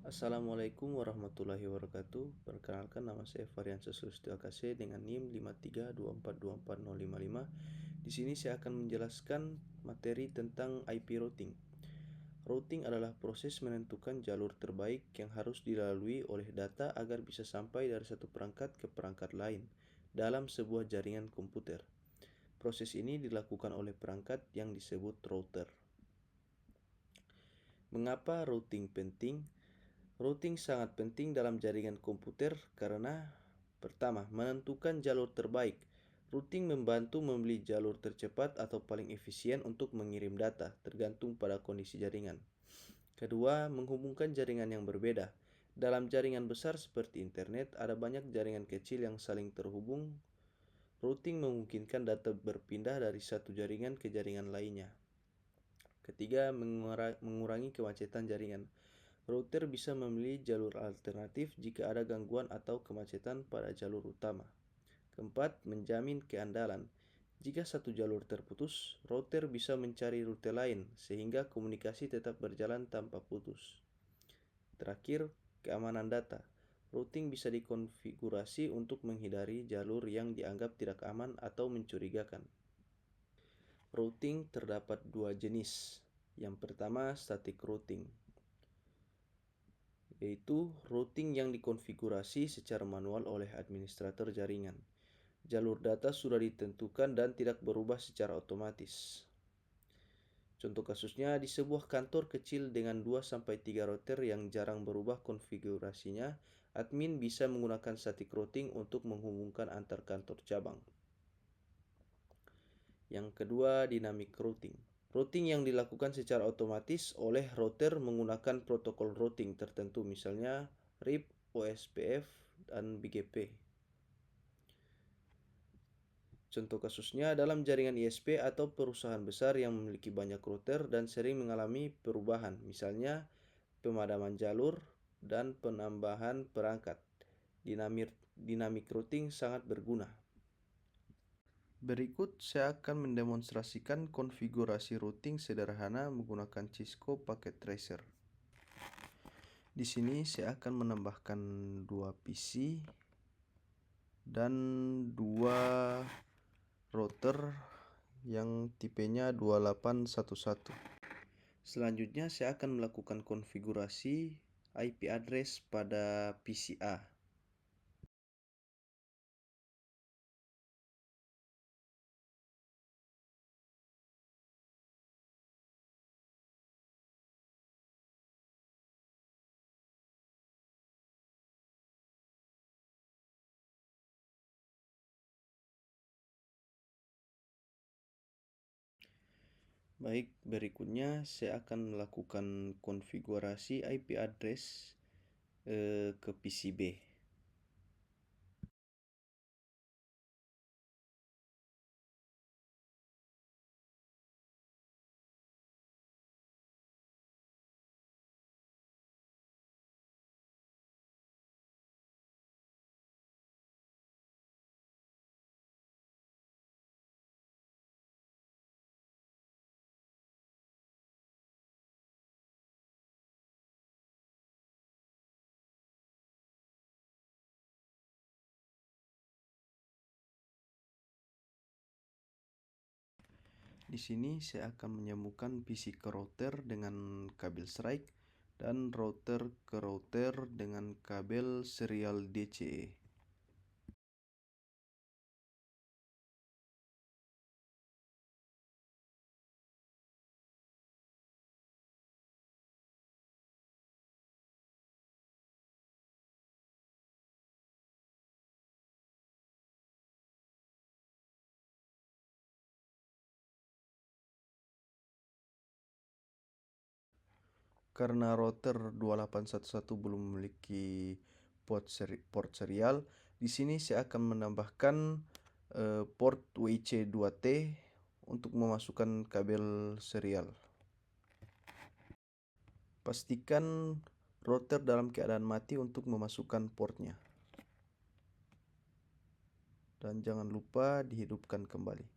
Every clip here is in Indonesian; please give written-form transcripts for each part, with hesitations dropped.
Assalamualaikum warahmatullahi wabarakatuh. Perkenalkan, nama saya Variansyah Sulistyo Akase dengan NIM 5324240055. Di sini saya akan menjelaskan materi tentang IP routing. Routing adalah proses menentukan jalur terbaik yang harus dilalui oleh data agar bisa sampai dari satu perangkat ke perangkat lain dalam sebuah jaringan komputer. Proses ini dilakukan oleh perangkat yang disebut router. Mengapa routing penting? Routing sangat penting dalam jaringan komputer karena pertama, menentukan jalur terbaik. Routing membantu membeli jalur tercepat atau paling efisien untuk mengirim data, tergantung pada kondisi jaringan. Kedua, menghubungkan jaringan yang berbeda. Dalam jaringan besar seperti internet, ada banyak jaringan kecil yang saling terhubung. Routing memungkinkan data berpindah dari satu jaringan ke jaringan lainnya. Ketiga, mengurangi kemacetan jaringan. Router bisa memilih jalur alternatif jika ada gangguan atau kemacetan pada jalur utama. Keempat, menjamin keandalan. Jika satu jalur terputus, router bisa mencari rute lain sehingga komunikasi tetap berjalan tanpa putus. Terakhir, keamanan data. Routing bisa dikonfigurasi untuk menghindari jalur yang dianggap tidak aman atau mencurigakan. Routing terdapat dua jenis. Yang pertama, static routing, yaitu routing yang dikonfigurasi secara manual oleh administrator jaringan. Jalur data sudah ditentukan dan tidak berubah secara otomatis. Contoh kasusnya, di sebuah kantor kecil dengan 2-3 router yang jarang berubah konfigurasinya, admin bisa menggunakan static routing untuk menghubungkan antar kantor cabang. Yang kedua, dynamic routing. Routing yang dilakukan secara otomatis oleh router menggunakan protokol routing tertentu, misalnya RIP, OSPF, dan BGP. Contoh kasusnya dalam jaringan ISP atau perusahaan besar yang memiliki banyak router dan sering mengalami perubahan, misalnya pemadaman jalur dan penambahan perangkat. Dynamic routing sangat berguna. Berikut saya akan mendemonstrasikan konfigurasi routing sederhana menggunakan Cisco Packet Tracer. Di sini saya akan menambahkan 2 PC dan 2 router yang tipenya 2811. Selanjutnya saya akan melakukan konfigurasi IP address pada PC A. Baik, berikutnya saya akan melakukan konfigurasi IP address ke PC B. Di sini saya akan menyambungkan PC ke router dengan kabel SRIKE dan router ke router dengan kabel serial DCE. Karena router 2811 belum memiliki port serial, di sini saya akan menambahkan port WIC2T untuk memasukkan kabel serial. Pastikan router dalam keadaan mati untuk memasukkan portnya. Dan jangan lupa dihidupkan kembali.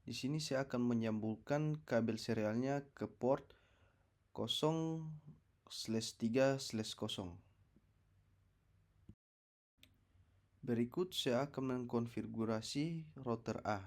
Di sini saya akan menyambungkan kabel serialnya ke port 0/3/0. Berikut saya akan mengkonfigurasi router A.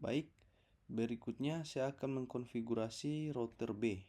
Baik, berikutnya saya akan mengkonfigurasi router B.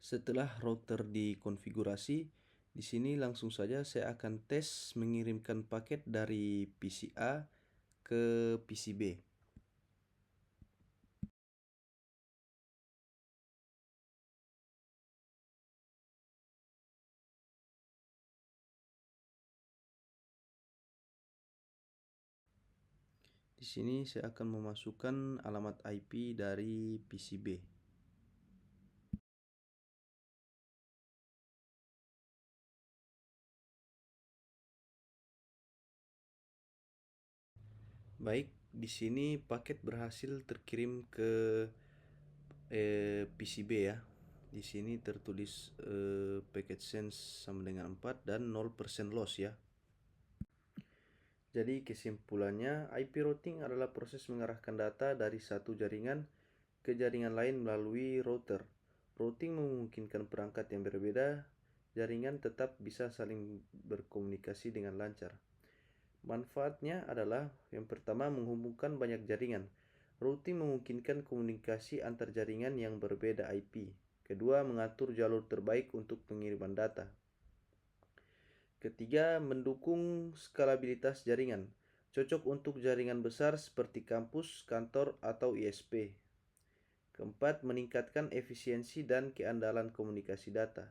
Setelah router dikonfigurasi, di sini langsung saja saya akan tes mengirimkan paket dari PC A ke PC B. Di sini saya akan memasukkan alamat IP dari PC B. Baik, di sini paket berhasil terkirim ke PCB ya. Di sini tertulis packet sense sama dengan 4 dan 0% loss ya. Jadi kesimpulannya, IP routing adalah proses mengarahkan data dari satu jaringan ke jaringan lain melalui router. Routing memungkinkan perangkat yang berbeda, jaringan tetap bisa saling berkomunikasi dengan lancar. Manfaatnya adalah yang pertama menghubungkan banyak jaringan. Routing memungkinkan komunikasi antar jaringan yang berbeda IP. Kedua, mengatur jalur terbaik untuk pengiriman data. Ketiga, mendukung skalabilitas jaringan. Cocok untuk jaringan besar seperti kampus, kantor, atau ISP. Keempat, meningkatkan efisiensi dan keandalan komunikasi data.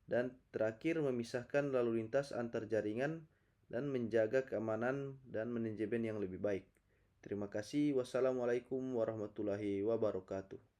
Dan terakhir, memisahkan lalu lintas antar jaringan dan menjaga keamanan dan manajemen yang lebih baik. Terima kasih. Wassalamualaikum warahmatullahi wabarakatuh.